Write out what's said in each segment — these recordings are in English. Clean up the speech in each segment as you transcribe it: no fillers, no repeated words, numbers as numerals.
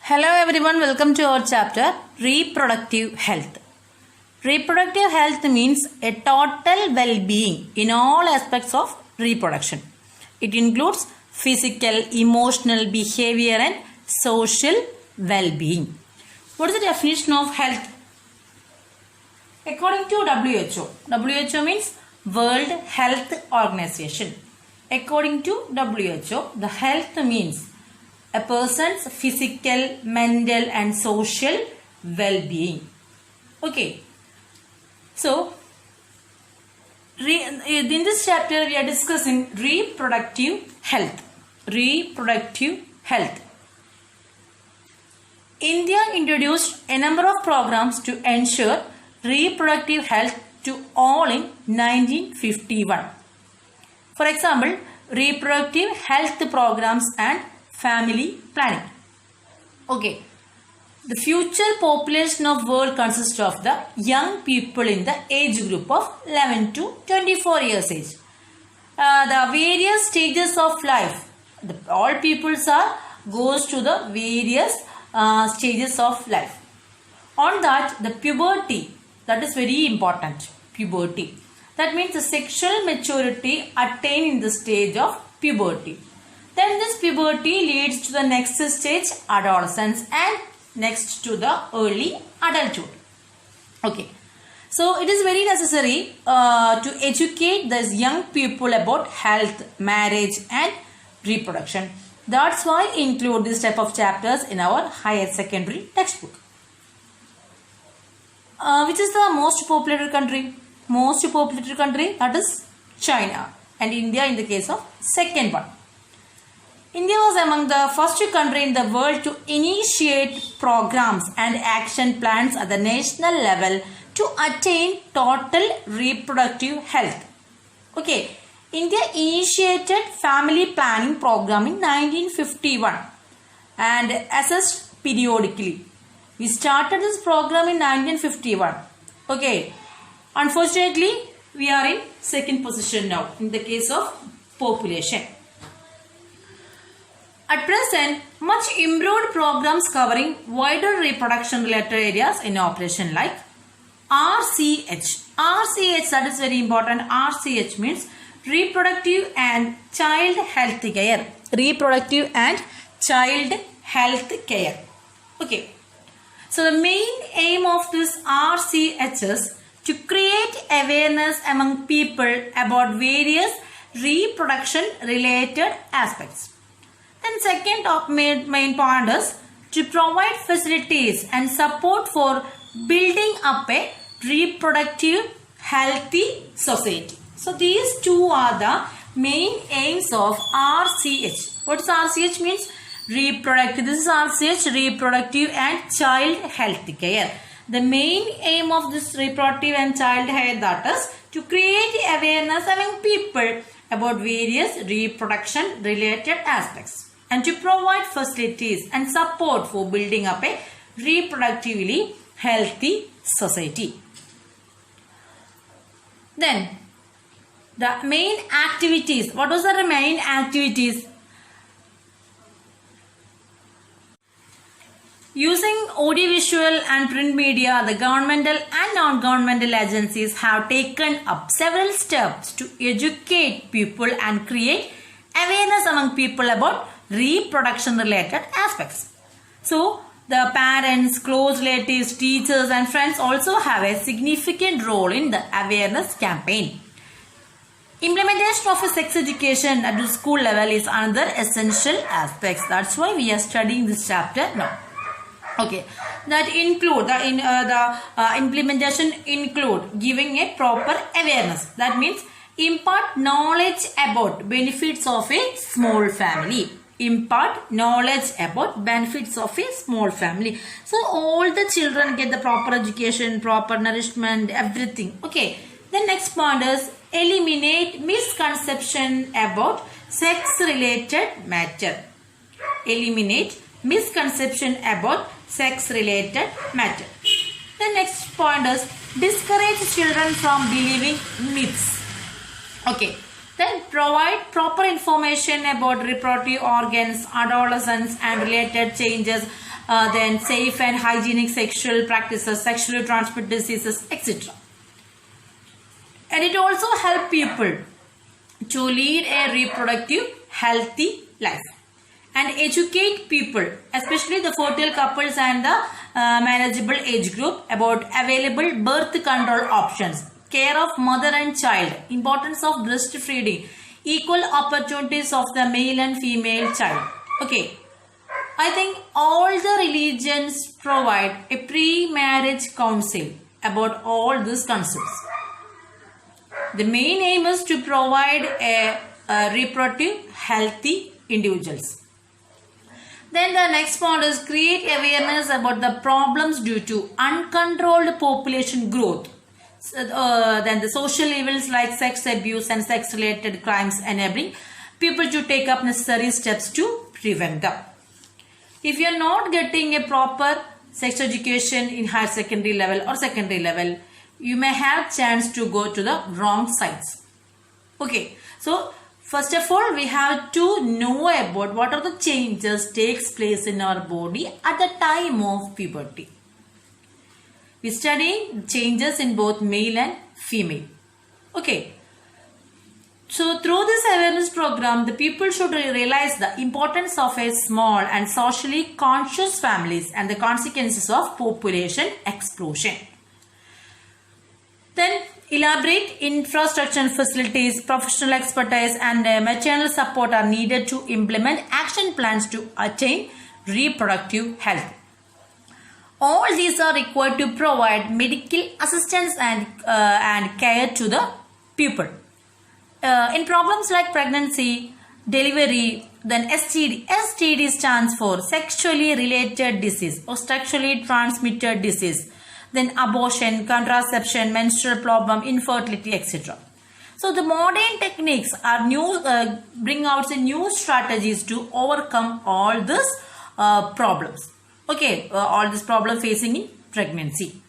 Hello everyone, welcome to our chapter Reproductive Health. Reproductive health means a total well-being in all aspects of reproduction. It includes physical, emotional, behavior and social well-being. What is the definition of health? According to WHO means World Health Organization. According to WHO, the health means a person's physical, mental and social well-being. Okay. So, in this chapter we are discussing reproductive health. Reproductive health. India introduced a number of programs to ensure reproductive health to all in 1951. For example, reproductive health programs and family planning. Okay. The future population of world consists of the young people in the age group of 11 to 24 years age. The various stages of life. All peoples goes to the various stages of life. On that, the puberty, that is very important. Puberty. That means the sexual maturity attained in the stage of puberty. Then this puberty leads to the next stage, adolescence, and next to the early adulthood. Okay. So it is very necessary to educate these young people about health, marriage and reproduction. That's why include this type of chapters in our higher secondary textbook. Which is the most populated country? Most populated country, that is China, and India in the case of second one. India was among the first country in the world to initiate programs and action plans at the national level to attain total reproductive health. Okay, India initiated family planning program in 1951 and assessed periodically. We started this program in 1951. Okay, unfortunately, we are in second position now in the case of population. At present, much improved programs covering wider reproduction related areas in operation like RCH. RCH, that is very important. RCH means reproductive and child health care. Reproductive and child health care. Okay. So the main aim of this RCH is to create awareness among people about various reproduction related aspects. Then second main point is to provide facilities and support for building up a reproductive healthy society. So these two are the main aims of RCH. What is RCH means? Reproductive. This is RCH, reproductive and child health care. The main aim of this reproductive and child health, that is to create awareness among people about various reproduction related aspects and to provide facilities and support for building up a reproductively healthy society. Then the main activities. What was the main activities? Using audiovisual and print media, the governmental and non-governmental agencies have taken up several steps to educate people and create awareness among people about reproduction related aspects. So, the parents, close relatives, teachers and friends also have a significant role in the awareness campaign. Implementation of a sex education at the school level is another essential aspect. That's why we are studying this chapter now. Okay, that include the implementation include giving a proper awareness. That means impart knowledge about benefits of a small family. Impart knowledge about benefits of a small family. So all the children get the proper education, proper nourishment, everything. Okay. The next point is eliminate misconception about sex related matter. Eliminate misconception about sex related matter. The next point is discourage children from believing myths. Okay. Then provide proper information about reproductive organs, adolescence and related changes then safe and hygienic sexual practices, sexually transmitted diseases, etc. And it also helps people to lead a reproductive, healthy life. And educate people, especially the fertile couples and the manageable age group, about available birth control options, care of mother and child, importance of breastfeeding, equal opportunities of the male and female child. Okay, I think all the religions provide a pre-marriage counsel about all these concepts. The main aim is to provide a reproductive, healthy individuals. Then the next point is create awareness about the problems due to uncontrolled population growth. Then the social evils like sex abuse and sex related crimes, enabling people to take up necessary steps to prevent them. If you are not getting a proper sex education in higher secondary level or secondary level, you may have chance to go to the wrong sites. Okay, so first of all, we have to know about what are the changes takes place in our body at the time of puberty. We study changes in both male and female. Okay. So through this awareness program, the people should realize the importance of a small and socially conscious families and the consequences of population explosion. Then elaborate infrastructure and facilities, professional expertise and maternal support are needed to implement action plans to attain reproductive health. All these are required to provide medical assistance and care to the people. In problems like pregnancy, delivery, then STD. STD stands for sexually related disease or sexually transmitted disease. Then abortion, contraception, menstrual problem, infertility, etc. So the modern techniques are bring out the new strategies to overcome all these problems. Okay, all this problem facing in pregnancy.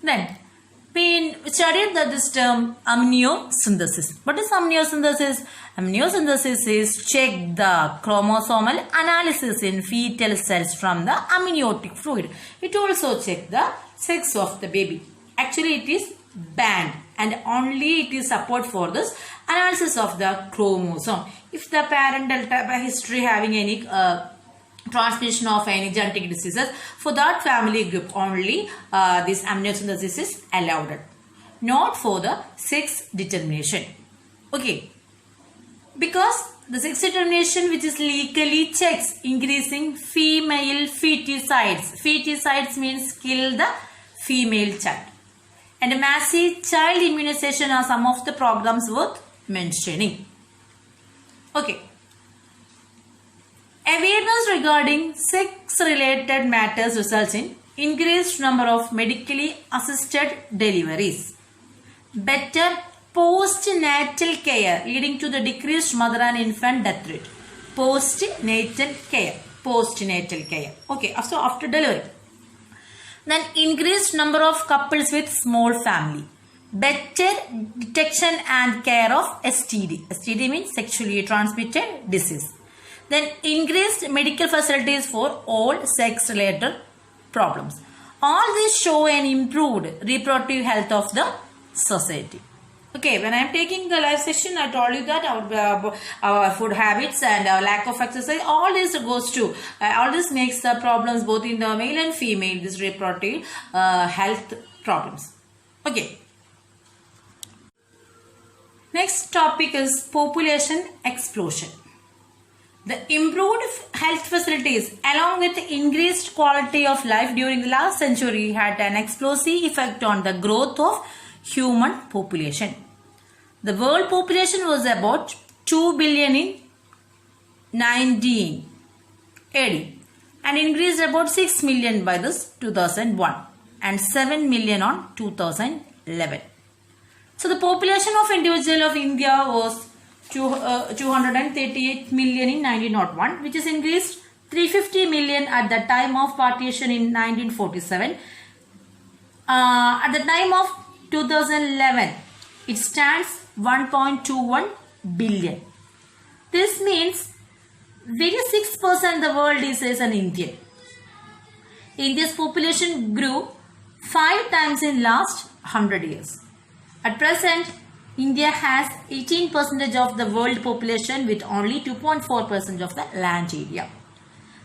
Then we studied this term amniocentesis. What is amniocentesis? Amniocentesis is check the chromosomal analysis in fetal cells from the amniotic fluid. It also check the sex of the baby. Actually, it is banned and only it is support for this analysis of the chromosome. If the parental history having any transmission of any genetic diseases, for that family group only this amniocentesis is allowed, not for the sex determination. Okay, because the sex determination which is legally checks increasing female feticides. Feticides means kill the female child. And massive child immunization are some of the programs worth mentioning. Okay. Awareness regarding sex-related matters results in increased number of medically assisted deliveries, better postnatal care leading to the decreased mother and infant death rate. Postnatal care. Okay, so after delivery. Then increased number of couples with small family, better detection and care of STD. STD means sexually transmitted disease. Then increased medical facilities for all sex-related problems. All these show an improved reproductive health of the society. Okay, when I am taking the live session, I told you that our food habits and our lack of exercise, all this goes to, all this makes the problems both in the male and female, this reproductive health problems. Okay. Next topic is population explosion. The improved health facilities along with increased quality of life during the last century had an explosive effect on the growth of human population. The world population was about 2 billion in 19 AD and increased about 6 million by this 2001 and 7 million on 2011. So the population of individual of India was 238 million in 1901, which is increased 350 million at the time of partition in 1947. At the time of 2011, it stands 1.21 billion. This means 86% of the world is an Indian. India's population grew 5 times in last 100 years. At present, India has 18% of the world population with only 2.4% of the land area.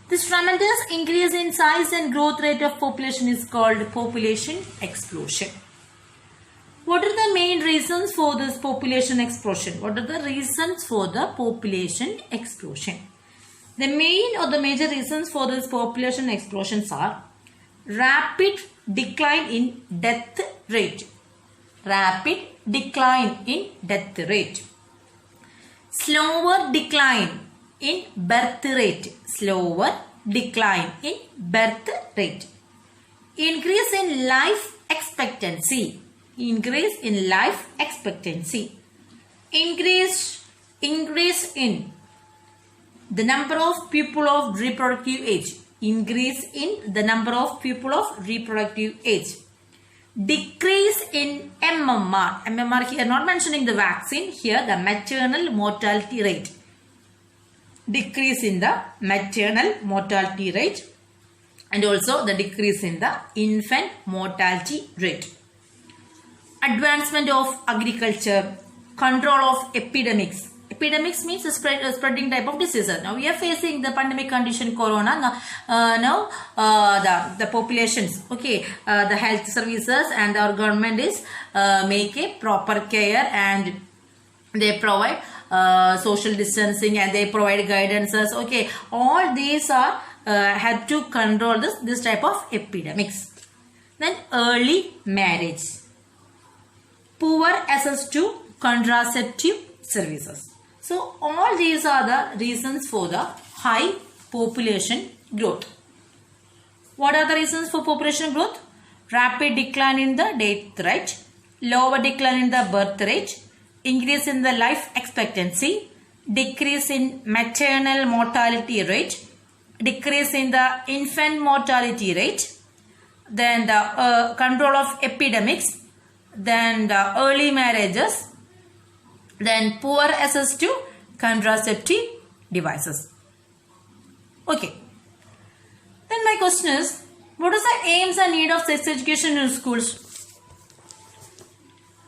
This tremendous increase in size and growth rate of population is called population explosion. What are the main reasons for this population explosion? What are the reasons for the population explosion? The main or the major reasons for this population explosions are rapid decline in death rate. Rapid decline in death rate. Slower decline in birth rate. Slower decline in birth rate. Increase in life expectancy. Increase in life expectancy. Increase in the number of people of reproductive age. Increase in the number of people of reproductive age. Decrease in MMR. MMR here not mentioning the vaccine. Here the maternal mortality rate. Decrease in the maternal mortality rate. And also the decrease in the infant mortality rate. Advancement of agriculture. Control of epidemics. Epidemics means a spreading type of diseases. Now we are facing the pandemic condition corona. Now the populations, okay, the health services and our government is make a proper care and they provide social distancing and they provide guidances. Okay, all these are had to control this type of epidemics. Then early marriage. Poor access to contraceptive services. So all these are the reasons for the high population growth. What are the reasons for population growth? Rapid decline in the death rate, lower decline in the birth rate, increase in the life expectancy, decrease in maternal mortality rate, decrease in the infant mortality rate, then the control of epidemics, then the early marriages, then poor access to contraceptive devices. Okay. Then my question is, what is the aims and need of sex education in schools?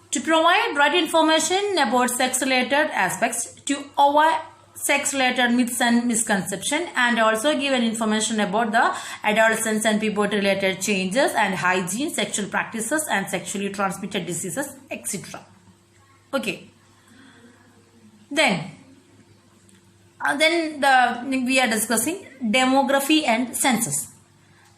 To provide right information about sex related aspects, to avoid sex related myths and misconception, and also give an information about the adolescence and puberty related changes and hygiene, sexual practices and sexually transmitted diseases, etc. Okay. Then we are discussing demography and census.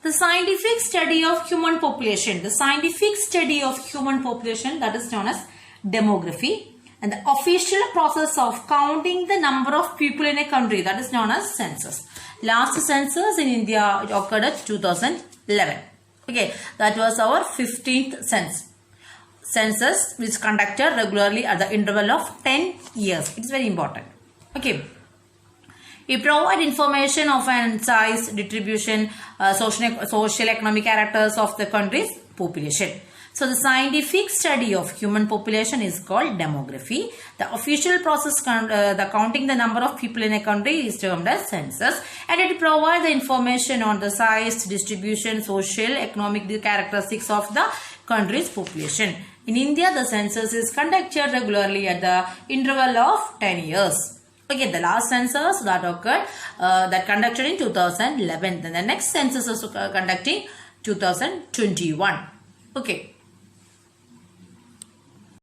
The scientific study of human population. The scientific study of human population, that is known as demography, and the official process of counting the number of people in a country, that is known as census. Last census in India occurred at 2011. Okay, that was our 15th census which conducted regularly at the interval of 10 years. It's very important. Okay. We provide information of an size, distribution, social economic characters of the country's population. So the scientific study of human population is called demography. The official process, the counting the number of people in a country is termed as census, and it provides the information on the size, distribution, social, economic characteristics of the country's population. In India, the census is conducted regularly at the interval of 10 years. Okay, the last census that occurred, that conducted in 2011. Then the next census is conducting 2021. Okay.